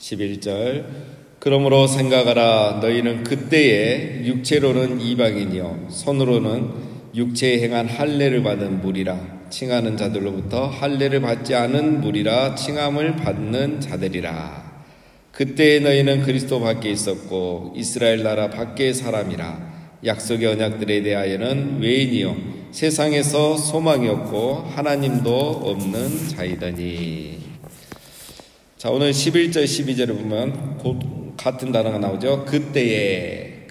11절 그러므로 생각하라. 너희는 그때에 육체로는 이방인이요 손으로는 육체에 행한 할례를 받은 무리라. 칭하는 자들로부터 할례를 받지 않은 무리라. 칭함을 받는 자들이라. 그때에 너희는 그리스도 밖에 있었고 이스라엘 나라 밖의 사람이라. 약속의 언약들에 대하여는 외인이요 세상에서 소망이 없고 하나님도 없는 자이더니. 자, 오늘 11절 12절을 보면 곧 같은 단어가 나오죠. 그때에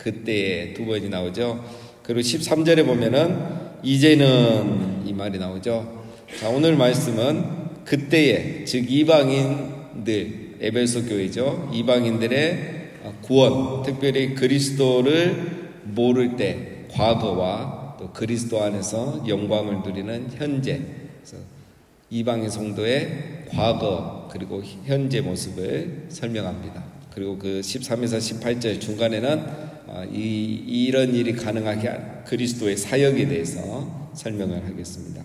두 번이 나오죠. 그리고 13절에 보면은 이제는 이 말이 나오죠. 자, 오늘 말씀은 그때에, 즉 이방인들, 에베소 교회죠. 이방인들의 구원, 특별히 그리스도를 모를 때 과거와 또 그리스도 안에서 영광을 누리는 현재, 그래서 이방인 성도의 과거 그리고 현재 모습을 설명합니다. 그리고 그 13에서 18절 중간에는 이런 일이 가능하게 한 그리스도의 사역에 대해서 설명을 하겠습니다.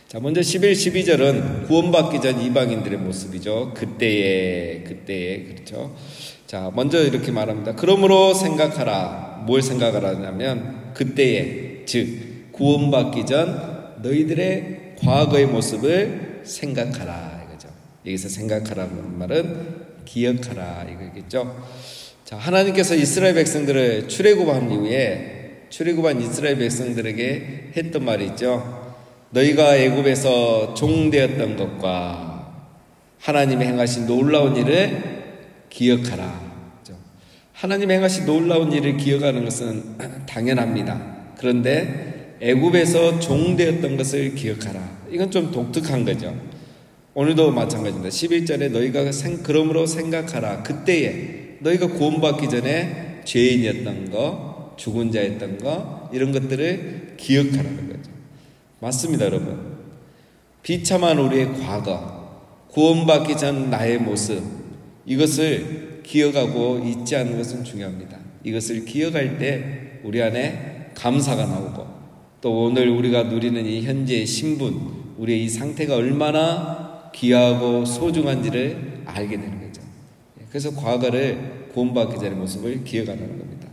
자, 먼저 11, 12절은 구원받기 전 이방인들의 모습이죠. 그때에 그렇죠. 자, 먼저 이렇게 말합니다. 그러므로 생각하라. 뭘 생각하라 하냐면 그때에, 즉 구원받기 전 너희들의 과거의 모습을 생각하라 이거죠. 여기서 생각하라는 말은 기억하라 이거겠죠. 자, 하나님께서 이스라엘 백성들을 출애굽한 이후에 출애굽한 이스라엘 백성들에게 했던 말이 있죠. 너희가 애굽에서 종되었던 것과 하나님이 행하신 놀라운 일을 기억하라. 하나님이 행하신 놀라운 일을 기억하는 것은 당연합니다. 그런데 애굽에서 종되었던 것을 기억하라. 이건 좀 독특한 거죠. 오늘도 마찬가지입니다. 11절에 너희가 그러므로 생각하라. 그때에 너희가 구원받기 전에 죄인이었던 거, 죽은 자였던 거, 이런 것들을 기억하라는 거죠. 맞습니다, 여러분. 비참한 우리의 과거, 구원받기 전 나의 모습, 이것을 기억하고 잊지 않는 것은 중요합니다. 이것을 기억할 때 우리 안에 감사가 나오고 또 오늘 우리가 누리는 이 현재의 신분, 우리의 이 상태가 얼마나 귀하고 소중한지를 알게 되는 거죠. 그래서 과거를 구원받기 전의 모습을 기억하는 겁니다.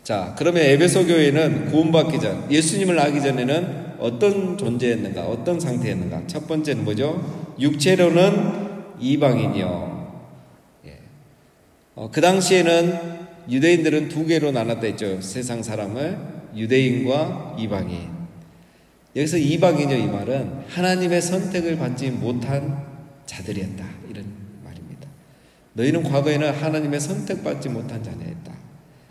자, 그러면 에베소 교회는 구원받기 전, 예수님을 알기 전에는 어떤 존재였는가, 어떤 상태였는가? 첫 번째는 뭐죠? 육체로는 이방인이요. 그 당시에는 유대인들은 두 개로 나눴다 했죠. 세상 사람을 유대인과 이방인. 여기서 이방인이요, 이 말은 하나님의 선택을 받지 못한 자들이었다, 이런 말입니다. 너희는 과거에는 하나님의 선택받지 못한 자녀였다.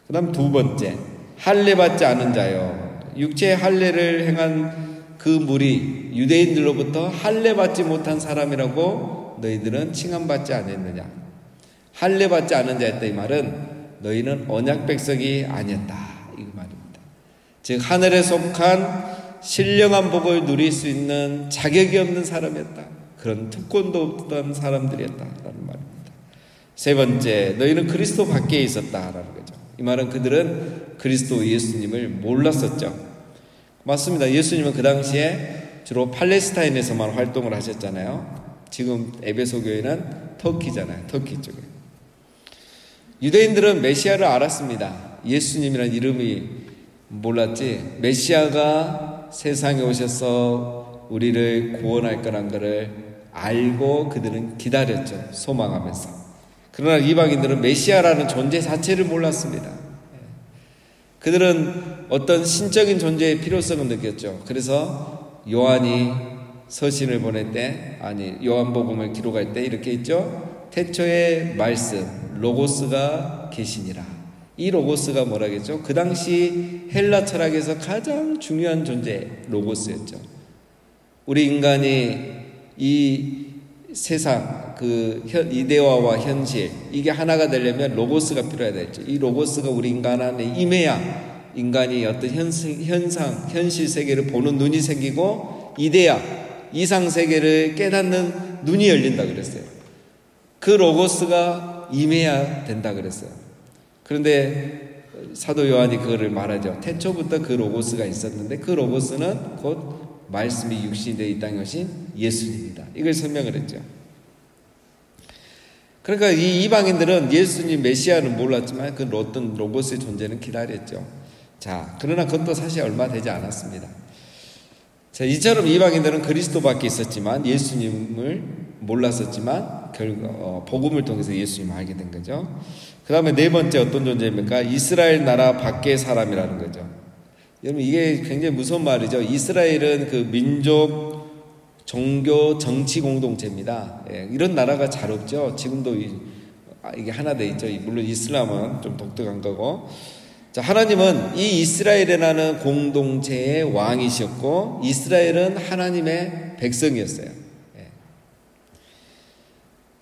그 다음 두 번째, 할례 받지 않은 자요. 육체의 할례를 행한 그 무리 유대인들로부터 할례 받지 못한 사람이라고 너희들은 칭함받지 않았느냐. 할례 받지 않은 자였다, 이 말은 너희는 언약 백성이 아니었다, 이 말입니다. 즉 하늘에 속한 신령한 복을 누릴 수 있는 자격이 없는 사람이었다. 그런 특권도 없던 사람들이었다라는 말입니다. 세 번째, 너희는 그리스도 밖에 있었다라는 거죠. 이 말은 그들은 그리스도 예수님을 몰랐었죠. 맞습니다. 예수님은 그 당시에 주로 팔레스타인에서만 활동을 하셨잖아요. 지금 에베소 교회는 터키잖아요. 터키 쪽에. 유대인들은 메시아를 알았습니다. 예수님이라는 이름이 몰랐지 메시아가 세상에 오셔서 우리를 구원할 거란 것을 알고 그들은 기다렸죠. 소망하면서. 그러나 이방인들은 메시아라는 존재 자체를 몰랐습니다. 그들은 어떤 신적인 존재의 필요성을 느꼈죠. 그래서 요한이 서신을 보낼 때, 요한복음을 기록할 때 이렇게 있죠. 태초에 말씀, 로고스가 계시니라. 이 로고스가 뭐라겠죠? 그 당시 헬라 철학에서 가장 중요한 존재, 로고스였죠. 우리 인간이 이 세상, 그 이데화와 현실, 이게 하나가 되려면 로고스가 필요하다 했죠. 이 로고스가 우리 인간 안에 임해야 인간이 어떤 현실 세계를 보는 눈이 생기고 이데아, 이상 세계를 깨닫는 눈이 열린다 그랬어요. 그 로고스가 임해야 된다 그랬어요. 그런데 사도 요한이 그거를 말하죠. 태초부터 그 로고스가 있었는데 그 로고스는 곧 말씀이 육신이 되어 이 땅에 오신 예수님이다. 이걸 설명을 했죠. 그러니까 이 이방인들은 예수님 메시아는 몰랐지만 그 어떤 로고스의 존재는 기다렸죠. 자, 그러나 그것도 사실 얼마 되지 않았습니다. 자, 이처럼 이방인들은 그리스도밖에 있었지만 예수님을 몰랐었지만 복음을 통해서 예수님을 알게 된 거죠. 그 다음에 네 번째 어떤 존재입니까? 이스라엘 나라 밖의 사람이라는 거죠. 여러분, 이게 굉장히 무서운 말이죠. 이스라엘은 그 민족, 종교, 정치 공동체입니다. 예, 이런 나라가 잘 없죠. 지금도 이게 하나 돼 있죠. 물론 이슬람은 좀 독특한 거고. 자, 하나님은 이 이스라엘이라는 공동체의 왕이셨고, 이스라엘은 하나님의 백성이었어요. 예.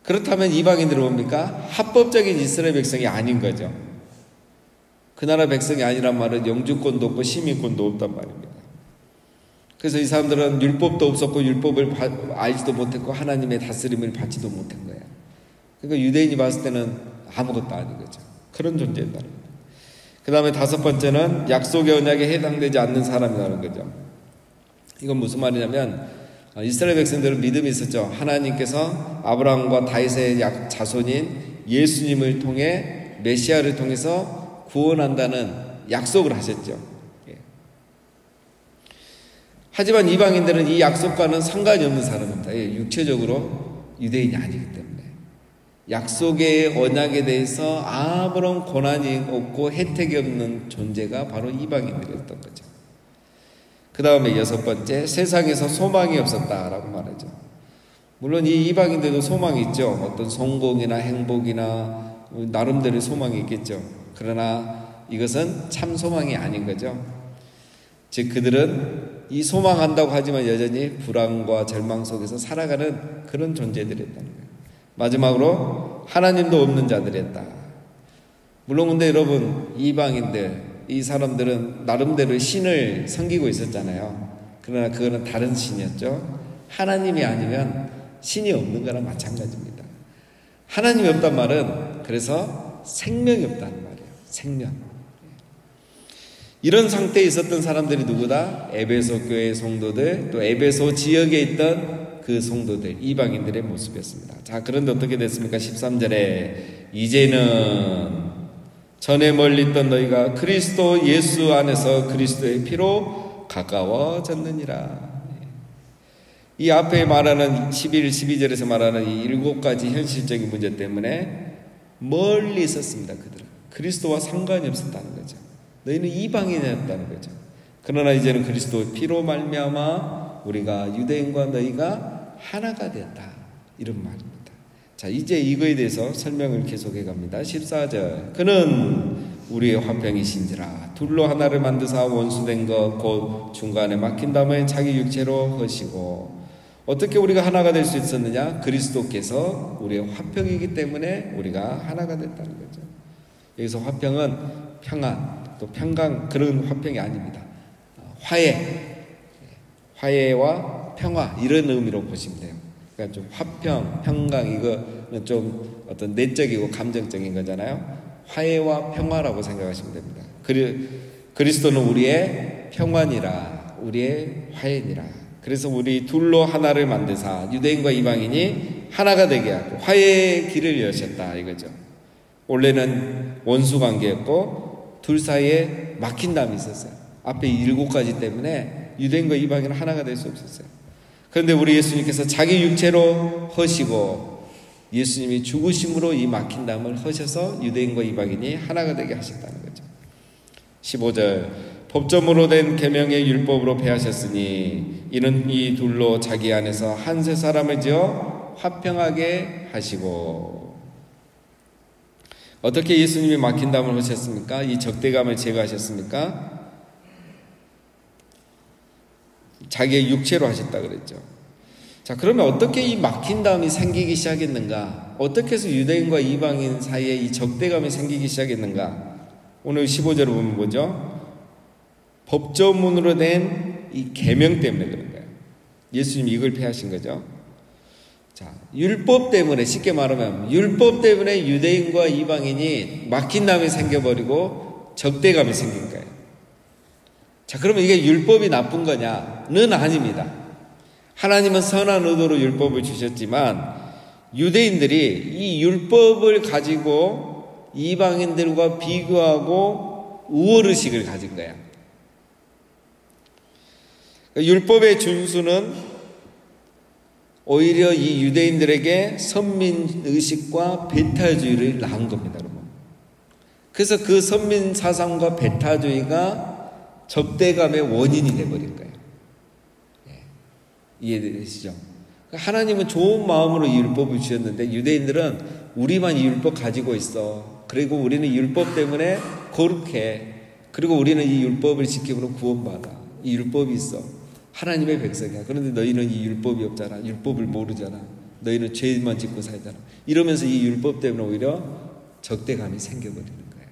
그렇다면 이방인들은 뭡니까? 합법적인 이스라엘 백성이 아닌 거죠. 그 나라 백성이 아니란 말은 영주권도 없고 시민권도 없단 말입니다. 그래서 이 사람들은 율법도 없었고 율법을 알지도 못했고 하나님의 다스림을 받지도 못한 거예요. 그러니까 유대인이 봤을 때는 아무것도 아닌 거죠. 그런 존재였다는 거예요. 그 다음에 다섯 번째는 약속의 언약에 해당되지 않는 사람이라는 거죠. 이건 무슨 말이냐면 이스라엘 백성들은 믿음이 있었죠. 하나님께서 아브라함과 다윗의 자손인 예수님을 통해 메시아를 통해서 구원한다는 약속을 하셨죠. 하지만 이방인들은 이 약속과는 상관이 없는 사람입니다. 육체적으로 유대인이 아니기 때문에. 약속의 언약에 대해서 아무런 권한이 없고 혜택이 없는 존재가 바로 이방인들이었던 거죠. 그 다음에 여섯 번째, 세상에서 소망이 없었다라고 말하죠. 물론 이 이방인들도 소망이 있죠. 어떤 성공이나 행복이나 나름대로 소망이 있겠죠. 그러나 이것은 참 소망이 아닌 거죠. 즉 그들은 이 소망한다고 하지만 여전히 불안과 절망 속에서 살아가는 그런 존재들이었다는 거예요. 마지막으로 하나님도 없는 자들이었다. 물론 근데 여러분, 이방인들, 이 사람들은 나름대로 신을 섬기고 있었잖아요. 그러나 그거는 다른 신이었죠. 하나님이 아니면 신이 없는 거랑 마찬가지입니다. 하나님이 없단 말은 그래서 생명이 없다는 말이에요. 생명. 이런 상태에 있었던 사람들이 누구다? 에베소 교회 성도들, 또 에베소 지역에 있던 그 성도들, 이방인들의 모습이었습니다. 자, 그런데 어떻게 됐습니까? 13절에 이제는 전에 멀리 있던 너희가 그리스도 예수 안에서 그리스도의 피로 가까워졌느니라. 이 앞에 말하는 11, 12절에서 말하는 이 7가지 현실적인 문제 때문에 멀리 있었습니다. 그들은 그리스도와 상관이 없었다는 거죠. 너희는 이방인이었다는 거죠. 그러나 이제는 그리스도의 피로 말미암아 우리가 유대인과 너희가 하나가 되었다. 이런 말입니다. 자, 이제 이거에 대해서 설명을 계속해 갑니다. 14절. 그는 우리의 화평이신지라 둘로 하나를 만드사 원수된 것 곧 중간에 막힌 다음에 자기 육체로 허시고. 어떻게 우리가 하나가 될 수 있었느냐? 그리스도께서 우리의 화평이기 때문에 우리가 하나가 됐다는 거죠. 여기서 화평은 평안, 또 평강, 그런 화평이 아닙니다. 화해와 평화, 이런 의미로 보시면 돼요. 그러니까 좀 화평, 평강, 이거는 좀 어떤 내적이고 감정적인 거잖아요. 화해와 평화라고 생각하시면 됩니다. 그리스도는 우리의 평안이라, 우리의 화해니라. 그래서 우리 둘로 하나를 만드사 유대인과 이방인이 하나가 되게 하고 화해의 길을 여셨다, 이거죠. 원래는 원수 관계였고 둘 사이에 막힌 담이 있었어요. 앞에 7가지 때문에 유대인과 이방인은 하나가 될 수 없었어요. 그런데 우리 예수님께서 자기 육체로 허시고 예수님이 죽으심으로 이 막힌 담을 허셔서 유대인과 이방인이 하나가 되게 하셨다는 거죠. 15절. 법점으로 된 계명의 율법으로 폐하셨으니 이는 이 둘로 자기 안에서 한 세 사람을 지어 화평하게 하시고. 어떻게 예수님이 막힌 담을 하셨습니까? 이 적대감을 제거하셨습니까? 자기의 육체로 하셨다 그랬죠. 자, 그러면 어떻게 이 막힌 담이 생기기 시작했는가? 어떻게 해서 유대인과 이방인 사이에 이 적대감이 생기기 시작했는가? 오늘 15절을 보면 뭐죠? 법조문으로 된 이 계명 때문에 그런 거예요. 예수님이 이걸 폐하신 거죠. 자, 율법 때문에, 쉽게 말하면 율법 때문에 유대인과 이방인이 막힌 담이 생겨버리고 적대감이 생긴 거예요. 자, 그러면 이게 율법이 나쁜 거냐는 아닙니다. 하나님은 선한 의도로 율법을 주셨지만 유대인들이 이 율법을 가지고 이방인들과 비교하고 우월의식을 가진 거야. 율법의 준수는 오히려 이 유대인들에게 선민의식과 배타주의를 낳은 겁니다, 여러분. 그래서 그 선민사상과 배타주의가 적대감의 원인이 돼버린 거예요. 이해되시죠? 하나님은 좋은 마음으로 이 율법을 주셨는데 유대인들은 우리만 이 율법 가지고 있어. 그리고 우리는 이 율법 때문에 거룩해. 그리고 우리는 이 율법을 지킴으로 구원받아. 이 율법이 있어. 하나님의 백성이야. 그런데 너희는 이 율법이 없잖아. 율법을 모르잖아. 너희는 죄만 짓고 살잖아. 이러면서 이 율법 때문에 오히려 적대감이 생겨버리는 거예요.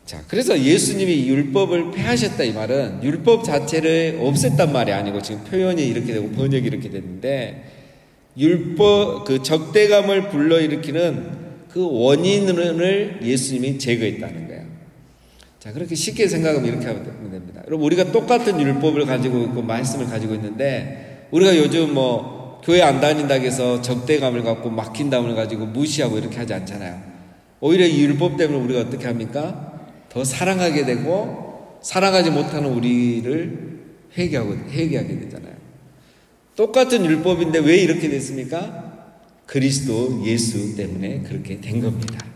자, 그래서 예수님이 율법을 폐하셨다 이 말은 율법 자체를 없앴단 말이 아니고 지금 표현이 이렇게 되고 번역이 이렇게 됐는데 율법 그 적대감을 불러일으키는 그 원인을 예수님이 제거했다는 거예요. 자, 그렇게 쉽게 생각하면 이렇게 하면 됩니다. 여러분, 우리가 똑같은 율법을 가지고 있고 말씀을 가지고 있는데 우리가 요즘 뭐 교회 안 다닌다고 해서 적대감을 갖고 막힌담을 가지고 무시하고 이렇게 하지 않잖아요. 오히려 이 율법 때문에 우리가 어떻게 합니까? 더 사랑하게 되고 사랑하지 못하는 우리를 회개하게 되잖아요. 똑같은 율법인데 왜 이렇게 됐습니까? 그리스도 예수 때문에 그렇게 된 겁니다.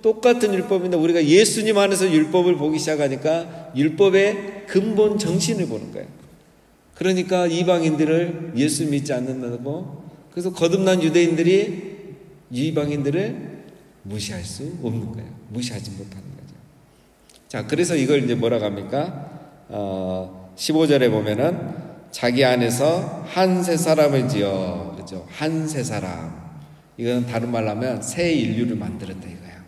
똑같은 율법인데 우리가 예수님 안에서 율법을 보기 시작하니까 율법의 근본 정신을 보는 거예요. 그러니까 이방인들을 예수 믿지 않는다고, 그래서 거듭난 유대인들이 이방인들을 무시할 수 없는 거예요. 무시하지 못하는 거죠. 자, 그래서 이걸 이제 뭐라고 합니까? 15절에 보면은 자기 안에서 한 세 사람을 지어, 그죠? 한 세 사람. 이건 다른 말로 하면 새 인류를 만들었다 이거예요.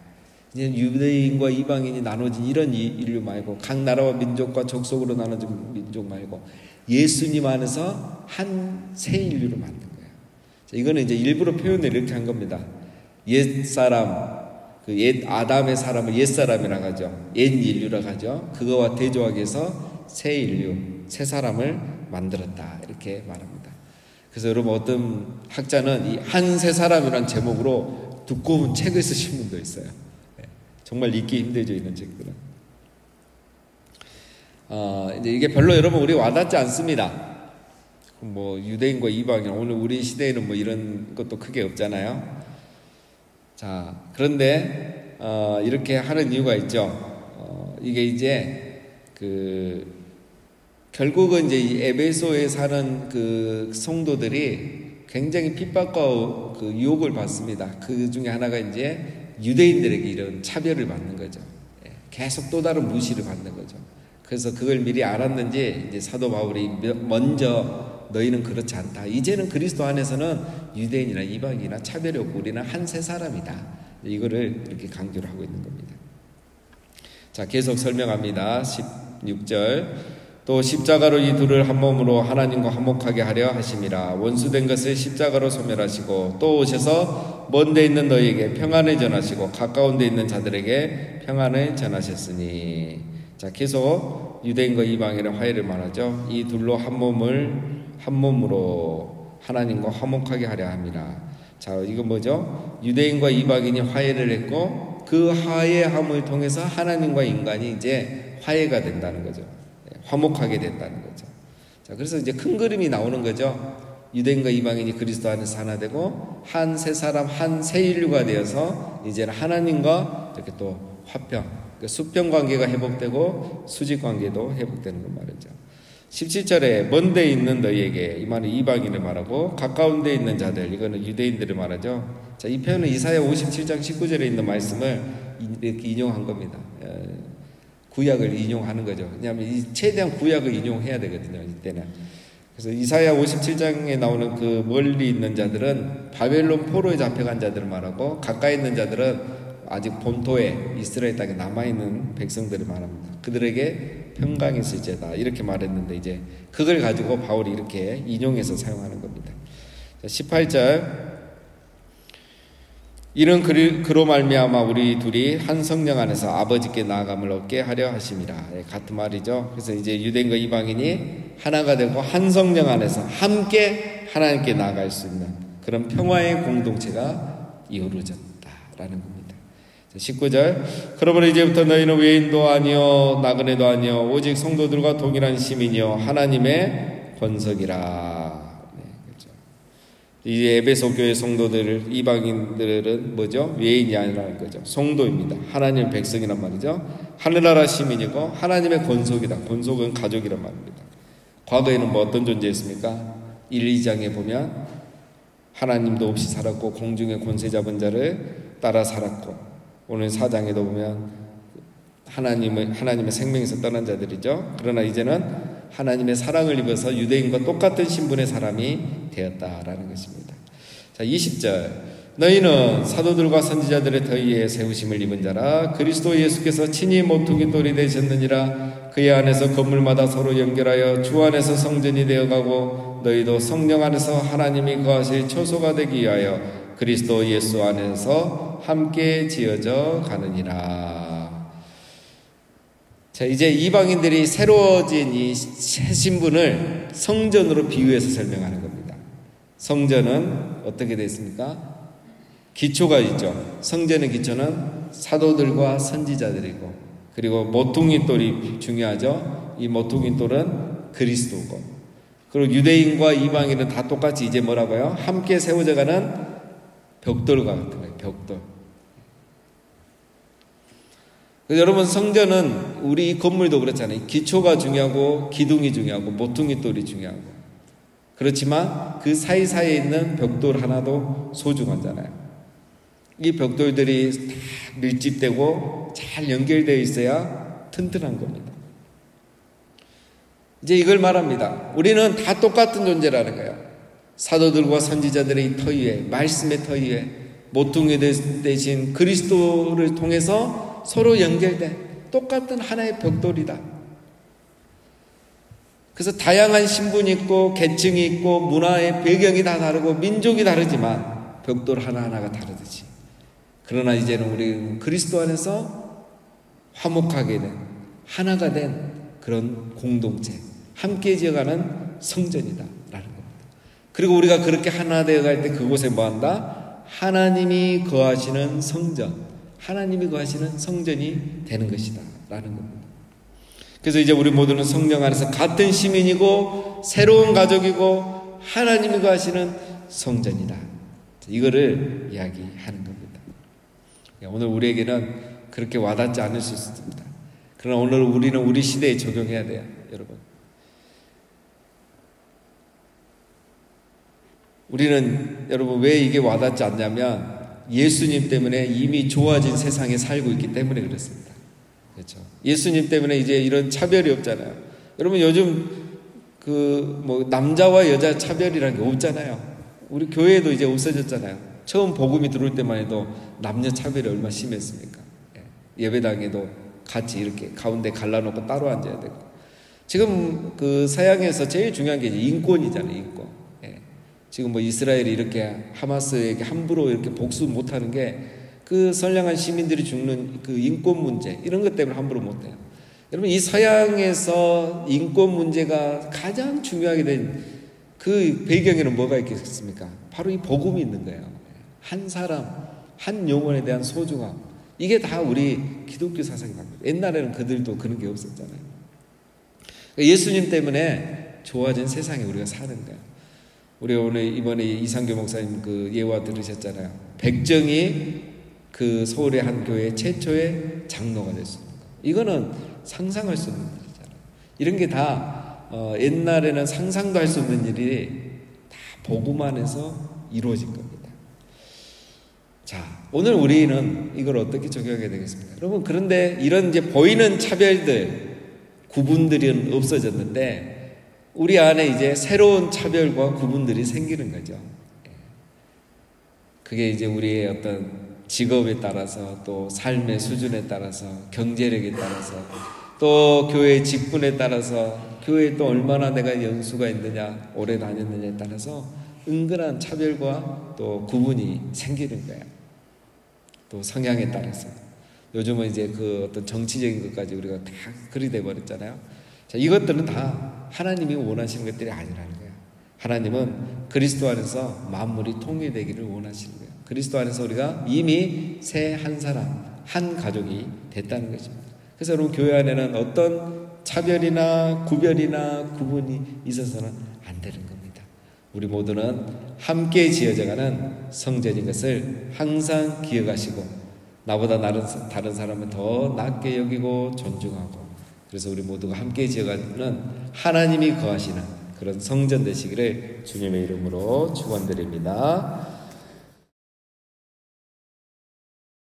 이제 유대인과 이방인이 나눠진 이런 인류 말고 각 나라와 민족과 족속으로 나눠진 민족 말고 예수님 안에서 한 새 인류를 만든 거예요. 자, 이거는 이제 일부러 표현을 이렇게 한 겁니다. 옛 사람, 그 옛 아담의 사람을 옛 사람이라고 하죠. 옛 인류라고 하죠. 그거와 대조하기 위해서 새 인류, 새 사람을 만들었다 이렇게 말합니다. 그래서 여러분, 어떤 학자는 이 한 새 사람이라는 제목으로 두꺼운 책을 쓰신 분도 있어요. 정말 읽기 힘들죠, 이런 책들은. 이제 이게 별로 여러분 우리 와닿지 않습니다. 뭐 유대인과 이방인, 오늘 우리 시대에는 뭐 이런 것도 크게 없잖아요. 자, 그런데 이렇게 하는 이유가 있죠. 이게 이제 결국은 이제 이 에베소에 사는 그 성도들이 굉장히 핍박과 그 유혹을 받습니다. 그 중에 하나가 이제 유대인들에게 이런 차별을 받는 거죠. 계속 또 다른 무시를 받는 거죠. 그래서 그걸 미리 알았는지 이제 사도 바울이 먼저 너희는 그렇지 않다. 이제는 그리스도 안에서는 유대인이나 이방인이나 차별이 없고 우리는 한 세 사람이다. 이거를 이렇게 강조를 하고 있는 겁니다. 자, 계속 설명합니다. 16절. 또 십자가로 이 둘을 한 몸으로 하나님과 화목하게 하려 하심이라. 원수된 것을 십자가로 소멸하시고 또 오셔서 먼 데 있는 너희에게 평안을 전하시고 가까운 데 있는 자들에게 평안을 전하셨으니. 자, 계속 유대인과 이방인의 화해를 말하죠. 이 둘로 한 몸으로 하나님과 화목하게 하려 합니다. 자, 이건 뭐죠? 유대인과 이방인이 화해를 했고 그 화해함을 통해서 하나님과 인간이 이제 화해가 된다는 거죠. 화목하게 됐다는 거죠. 자, 그래서 이제 큰 그림이 나오는 거죠. 유대인과 이방인이 그리스도 안에서 하나 되고 한 세 사람, 한 새 인류가 되어서 이제는 하나님과 이렇게 또 화평, 수평 관계가 회복되고 수직 관계도 회복되는 걸 말이죠. 17절에 먼 데 있는 너희에게, 이 말은 이방인을 말하고 가까운 데 있는 자들, 이거는 유대인들을 말하죠. 자, 이 표현은 이사야 57장 19절에 있는 말씀을 이렇게 인용한 겁니다. 구약을 인용하는 거죠. 왜냐하면 최대한 구약을 인용해야 되거든요, 이때는. 그래서 이사야 57장에 나오는 그 멀리 있는 자들은 바벨론 포로에 잡혀간 자들을 말하고 가까이 있는 자들은 아직 본토에 이스라엘 땅에 남아있는 백성들을 말합니다. 그들에게 평강이 있을지어다 이렇게 말했는데 이제 그걸 가지고 바울이 이렇게 인용해서 사용하는 겁니다. 18절. 이는 그로 말미암아 우리 둘이 한 성령 안에서 아버지께 나아감을 얻게 하려 하심이라. 같은 말이죠. 그래서 이제 유대인과 이방인이 하나가 되고 한 성령 안에서 함께 하나님께 나아갈 수 있는 그런 평화의 공동체가 이루어졌다라는 겁니다. 19절 그러므로 이제부터 너희는 외인도 아니요 나그네도 아니요 오직 성도들과 동일한 시민이요 하나님의 권석이라. 네, 그렇죠. 이제 에베소 교회 성도들 이방인들은 뭐죠? 외인이 아니라는 거죠. 성도입니다. 하나님의 백성이란 말이죠. 하늘나라 시민이고 하나님의 권속이다. 권속은 가족이란 말입니다. 과거에는 뭐 어떤 존재였습니까? 1, 2장에 보면 하나님도 없이 살았고 공중의 권세 잡은 자를 따라 살았고, 오늘 4장에도 보면 하나님의 생명에서 떠난 자들이죠. 그러나 이제는 하나님의 사랑을 입어서 유대인과 똑같은 신분의 사람이 되었다라는 것입니다. 자, 20절 너희는 사도들과 선지자들의 더위에 세우심을 입은 자라. 그리스도 예수께서 친히 모퉁이 돌이 되셨느니라. 그의 안에서 건물마다 서로 연결하여 주 안에서 성전이 되어가고 너희도 성령 안에서 하나님이 거하실 처소가 되기 위하여 그리스도 예수 안에서 함께 지어져 가느니라. 자, 이제 이방인들이 새로워진 이 새 신분을 성전으로 비유해서 설명하는 겁니다. 성전은 어떻게 되어 있습니까? 기초가 있죠. 성전의 기초는 사도들과 선지자들이고, 그리고 모퉁이 돌이 중요하죠. 이 모퉁이 돌은 그리스도고, 그리고 유대인과 이방인은 다 똑같이 이제 뭐라고요? 함께 세워져 가는 벽돌과 같은 거예요. 벽돌. 여러분, 성전은 우리 건물도 그렇잖아요. 기초가 중요하고 기둥이 중요하고 모퉁이 돌이 중요하고, 그렇지만 그 사이사이에 있는 벽돌 하나도 소중하잖아요. 이 벽돌들이 다 밀집되고 잘 연결되어 있어야 튼튼한 겁니다. 이제 이걸 말합니다. 우리는 다 똑같은 존재라는 거예요. 사도들과 선지자들의 이 터 위에, 말씀의 터 위에 모퉁이 대신 그리스도를 통해서 서로 연결된 똑같은 하나의 벽돌이다. 그래서 다양한 신분이 있고 계층이 있고 문화의 배경이 다 다르고 민족이 다르지만 벽돌 하나하나가 다르듯이, 그러나 이제는 우리 그리스도 안에서 화목하게 된, 하나가 된 그런 공동체, 함께 지어가는 성전이다라는 겁니다. 그리고 우리가 그렇게 하나 되어갈 때 그곳에 뭐한다? 하나님이 거하시는 성전, 하나님이 거하시는 성전이 되는 것이다 라는 겁니다. 그래서 이제 우리 모두는 성령 안에서 같은 시민이고 새로운 가족이고 하나님이 거하시는 성전이다, 이거를 이야기하는 겁니다. 오늘 우리에게는 그렇게 와닿지 않을 수 있습니다. 그러나 오늘 우리는 우리 시대에 적용해야 돼요, 여러분. 우리는, 여러분, 왜 이게 와닿지 않냐면 예수님 때문에 이미 좋아진 세상에 살고 있기 때문에 그렇습니다. 그렇죠? 예수님 때문에 이제 이런 차별이 없잖아요. 여러분, 요즘 남자와 여자 차별이라는 게 없잖아요. 우리 교회에도 이제 없어졌잖아요. 처음 복음이 들어올 때만 해도 남녀 차별이 얼마나 심했습니까? 예배당에도 같이 이렇게 가운데 갈라놓고 따로 앉아야 되고. 지금 그 서양에서 제일 중요한 게 이제 인권이잖아요, 인권. 지금 뭐 이스라엘이 이렇게 하마스에게 함부로 이렇게 복수 못하는 게 그 선량한 시민들이 죽는 그 인권 문제, 이런 것 때문에 함부로 못해요. 여러분, 이 서양에서 인권 문제가 가장 중요하게 된 그 배경에는 뭐가 있겠습니까? 바로 이 복음이 있는 거예요. 한 사람, 한 영혼에 대한 소중함, 이게 다 우리 기독교 사상입니다. 옛날에는 그들도 그런 게 없었잖아요. 예수님 때문에 좋아진 세상에 우리가 사는 거예요. 우리 오늘 이번에 이상교 목사님 그 예화 들으셨잖아요. 백정이 그 서울의 한 교회 최초의 장로가 됐습니다. 이거는 상상할 수 없는 일이잖아요. 이런 게 다 옛날에는 상상도 할 수 없는 일이 다 복음 안에서 이루어진 겁니다. 자, 오늘 우리는 이걸 어떻게 적용하게 되겠습니까? 여러분, 그런데 이런 이제 보이는 차별들, 구분들은 없어졌는데 우리 안에 이제 새로운 차별과 구분들이 생기는 거죠. 그게 이제 우리의 어떤 직업에 따라서, 또 삶의 수준에 따라서, 경제력에 따라서, 또 교회 직분에 따라서, 교회에 또 얼마나 내가 연수가 있느냐, 오래 다녔느냐에 따라서 은근한 차별과 또 구분이 생기는 거예요. 또 성향에 따라서. 요즘은 이제 그 어떤 정치적인 것까지 우리가 다 그리 돼버렸잖아요. 자, 이것들은 다 하나님이 원하시는 것들이 아니라는 거예요. 하나님은 그리스도 안에서 만물이 통일되기를 원하시는 거예요. 그리스도 안에서 우리가 이미 새 한 사람, 한 가족이 됐다는 것입니다. 그래서 여러분, 교회 안에는 어떤 차별이나 구별이나 구분이 있어서는 안 되는 겁니다. 우리 모두는 함께 지어져가는 성전인 것을 항상 기억하시고, 나보다 다른 사람은 더 낮게 여기고 존중하고, 그래서 우리 모두가 함께 지어가는 하나님이 거하시는 그런 성전 되시기를 주님의 이름으로 축원드립니다.